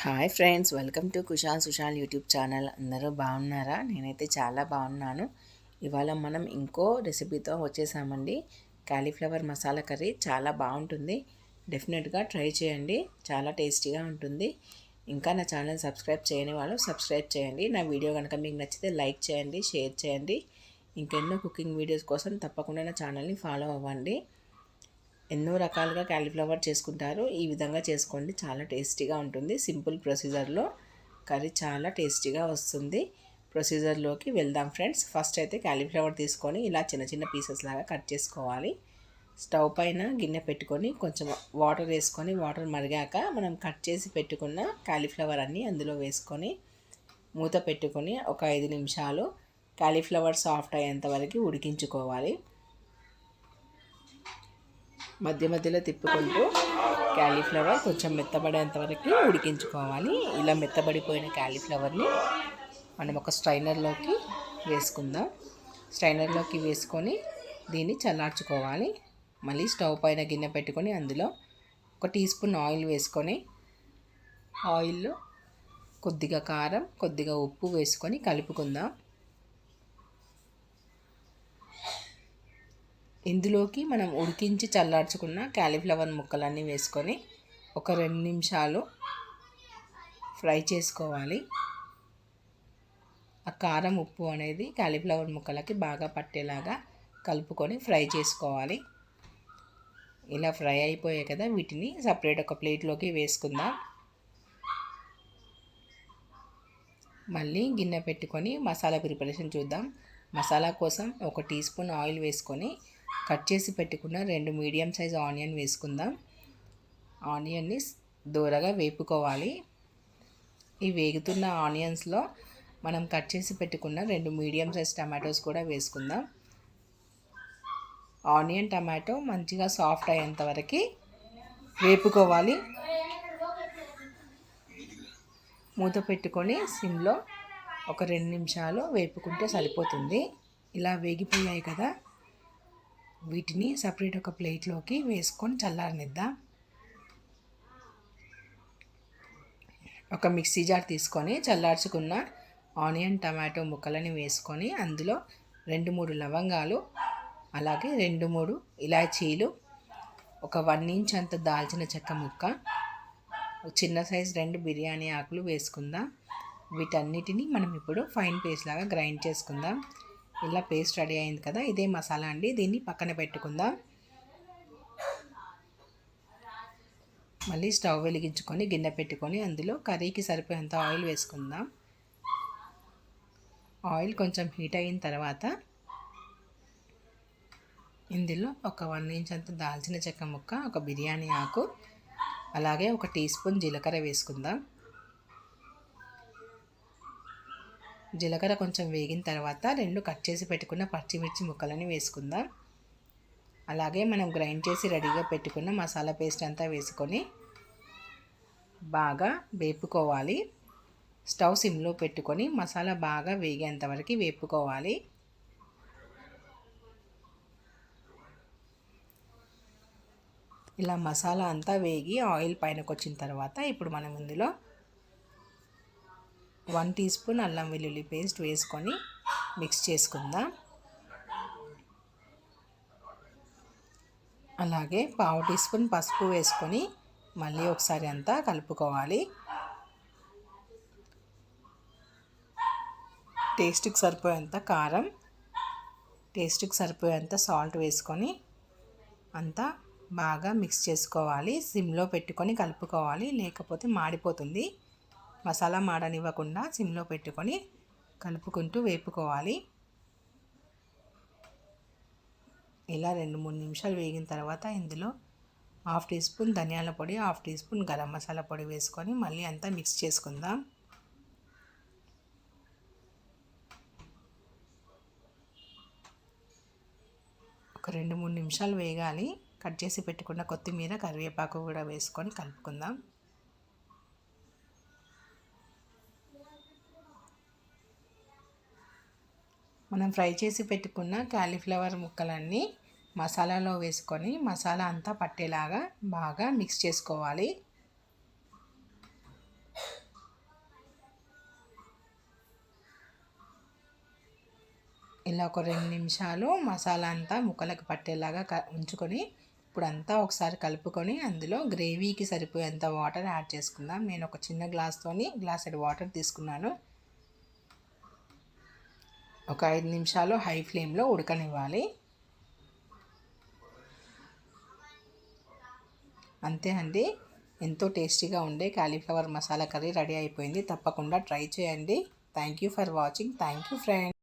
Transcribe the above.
Hi friends, welcome to Kushal Sushal YouTube channel. అందరూ బాగున్నారా? నేనైతే చాలా బాగున్నాను. ఇవాళ మనం ఇంకో రెసిపీతో వచ్చేసామండి. కాలీఫ్లవర్ మసాలా కర్రీ చాలా బాగుంటుంది. డెఫినెట్గా ట్రై చేయండి, చాలా టేస్టీగా ఉంటుంది. ఇంకా నా ఛానల్ సబ్స్క్రైబ్ చేయని వాళ్ళు సబ్స్క్రైబ్ చేయండి. నా వీడియో కనుక మీకు నచ్చితే లైక్ చేయండి, షేర్ చేయండి. ఇంకెన్నో కుకింగ్ వీడియోస్ కోసం తప్పకుండా నా ఛానల్ని ఫాలో అవ్వండి. ఎన్నో రకాలుగా కాలీఫ్లవర్ చేసుకుంటారు. ఈ విధంగా చేసుకోండి, చాలా టేస్టీగా ఉంటుంది. సింపుల్ ప్రొసీజర్లో కర్రీ చాలా టేస్టీగా వస్తుంది. ప్రొసీజర్లోకి వెళ్దాం ఫ్రెండ్స్. ఫస్ట్ అయితే కాలీఫ్లవర్ తీసుకొని ఇలా చిన్న చిన్న పీసెస్ లాగా కట్ చేసుకోవాలి. స్టవ్ పైన గిన్నె పెట్టుకొని కొంచెం వాటర్ వేసుకొని, వాటర్ మరిగాక మనం కట్ చేసి పెట్టుకున్న కాలీఫ్లవర్ అన్నీ అందులో వేసుకొని మూత పెట్టుకొని ఒక 5 నిమిషాలు కాలీఫ్లవర్ సాఫ్ట్ అయ్యేంత వరకు ఉడికించుకోవాలి. మధ్య మధ్యలో తిప్పుకుంటూ కాలీఫ్లవర్ కొంచెం మెత్తబడేంత వరకు ఉడికించుకోవాలి. ఇలా మెత్తబడిపోయిన కాలీఫ్లవర్ని మనం ఒక స్ట్రైనర్లోకి వేసుకుందాం. స్ట్రైనర్లోకి వేసుకొని దీన్ని చల్లార్చుకోవాలి. మళ్ళీ స్టవ్ పైన గిన్నె పెట్టుకొని అందులో 1 టీ స్పూన్ ఆయిల్ వేసుకొని, ఆయిల్లో కొద్దిగా కారం, కొద్దిగా ఉప్పు వేసుకొని కలుపుకుందాం. ఇందులోకి మనం ఉడికించి చల్లార్చుకున్న కాలీఫ్లవర్ ముక్కలన్నీ వేసుకొని ఒక 2 నిమిషాలు ఫ్రై చేసుకోవాలి. ఆ కారం ఉప్పు అనేది కాలీఫ్లవర్ ముక్కలకి బాగా పట్టేలాగా కలుపుకొని ఫ్రై చేసుకోవాలి. ఇలా ఫ్రై అయిపోయాయి కదా, వీటిని సపరేట్ ఒక ప్లేట్లోకి వేసుకుందాం. మళ్ళీ గిన్నె పెట్టుకొని మసాలా ప్రిపరేషన్ చూద్దాం. మసాలా కోసం 1 టీ స్పూన్ ఆయిల్ వేసుకొని కట్ చేసి పెట్టుకున్న 2 మీడియం సైజ్ ఆనియన్ వేసుకుందాం. ఆనియన్ని దూరగా వేపుకోవాలి. ఈ వేగుతున్న ఆనియన్స్లో మనం కట్ చేసి పెట్టుకున్న 2 మీడియం సైజ్ టమాటోస్ కూడా వేసుకుందాం. ఆనియన్ టమాటో మంచిగా సాఫ్ట్ అయ్యేంత వరకు వేపుకోవాలి. మూత పెట్టుకొని సిమ్లో ఒక 2 నిమిషాలు వేపుకుంటే సరిపోతుంది. ఇలా వేగిపోయాయి కదా, వీటిని సపరేట్ ఒక ప్లేట్లోకి వేసుకొని చల్లారనిద్దాం. ఒక మిక్సీ జార్ తీసుకొని చల్లార్చుకున్న ఆనియన్ టమాటో ముక్కలని వేసుకొని అందులో 2-3 లవంగాలు, అలాగే 2-3 ఇలాచీలు, ఒక 1 ఇంచ్ అంత దాల్చిన చెక్క ముక్క, చిన్న సైజ్ 2 బిర్యానీ ఆకులు వేసుకుందాం. వీటన్నిటిని మనం ఇప్పుడు ఫైన్ పేస్ట్ లాగా గ్రైండ్ చేసుకుందాం. ఇలా పేస్ట్ రెడీ అయింది కదా, ఇదే మసాలా అండి. దీన్ని పక్కన పెట్టుకుందాం. మళ్ళీ స్టవ్ వెలిగించుకొని గిన్నె పెట్టుకొని అందులో కర్రీకి సరిపోయేంత ఆయిల్ వేసుకుందాం. ఆయిల్ కొంచెం హీట్ అయిన తర్వాత ఇందులో ఒక 1 ఇంచ్ అంత దాల్చిన చెక్క ముక్క, ఒక బిర్యానీ ఆకు, అలాగే 1 టీ స్పూన్ జీలకర్ర వేసుకుందాం. జీలకర్ర కొంచెం వేగిన తర్వాత 2 కట్ చేసి పెట్టుకున్న పచ్చిమిర్చి ముక్కలని వేసుకుందాం. అలాగే మనం గ్రైండ్ చేసి రెడీగా పెట్టుకున్న మసాలా పేస్ట్ అంతా వేసుకొని బాగా వేపుకోవాలి. స్టవ్ సిమ్లో పెట్టుకొని మసాలా బాగా వేగేంత వరకు వేపుకోవాలి. ఇలా మసాలా అంతా వేగి ఆయిల్ పైనకు వచ్చిన తర్వాత ఇప్పుడు మనం ఇందులో 1 టీ స్పూన్ అల్లం వెల్లుల్లి పేస్ట్ వేసుకొని మిక్స్ చేసుకుందాం. అలాగే 1/2 టీ స్పూన్ పసుపు వేసుకొని మళ్ళీ ఒకసారి అంతా కలుపుకోవాలి. టేస్ట్కి సరిపోయేంత కారం, టేస్ట్కి సరిపోయేంత సాల్ట్ వేసుకొని అంతా బాగా మిక్స్ చేసుకోవాలి. సిమ్లో పెట్టుకొని కలుపుకోవాలి, లేకపోతే మాడిపోతుంది. మసాలా మాడనివ్వకుండా సిమ్లో పెట్టుకొని కలుపుకుంటూ వేపుకోవాలి. ఇలా 2-3 నిమిషాలు వేగిన తర్వాత ఇందులో 1/2 టీ స్పూన్ ధనియాల పొడి, 1/2 టీ స్పూన్ గరం మసాలా పొడి వేసుకొని మళ్ళీ అంతా మిక్స్ చేసుకుందాం. ఒక 2-3 నిమిషాలు వేగాలి. కట్ చేసి పెట్టుకున్న కొత్తిమీర, కరివేపాకు కూడా వేసుకొని కలుపుకుందాం. మనం ఫ్రై చేసి పెట్టుకున్న కాలీఫ్లవర్ ముక్కలన్నీ మసాలాలో వేసుకొని మసాలా అంతా పట్టేలాగా బాగా మిక్స్ చేసుకోవాలి. ఇలా ఒక 2 నిమిషాలు మసాలా అంతా ముక్కలకు పట్టేలాగా ఉంచుకొని ఇప్పుడు అంతా ఒకసారి కలుపుకొని అందులో గ్రేవీకి సరిపోయేంత వాటర్ యాడ్ చేసుకుందాం. నేను ఒక చిన్న గ్లాసెడ్ వాటర్ తీసుకున్నాను. ఒక 5 నిమిషాలు హై ఫ్లేమ్లో ఉడకనివ్వాలి. అంతే అండి, ఎంతో టేస్టీగా ఉండే కాలీఫ్లవర్ మసాలా కర్రీ రెడీ అయిపోయింది. తప్పకుండా ట్రై చేయండి. Thank you for watching. Thank you friends.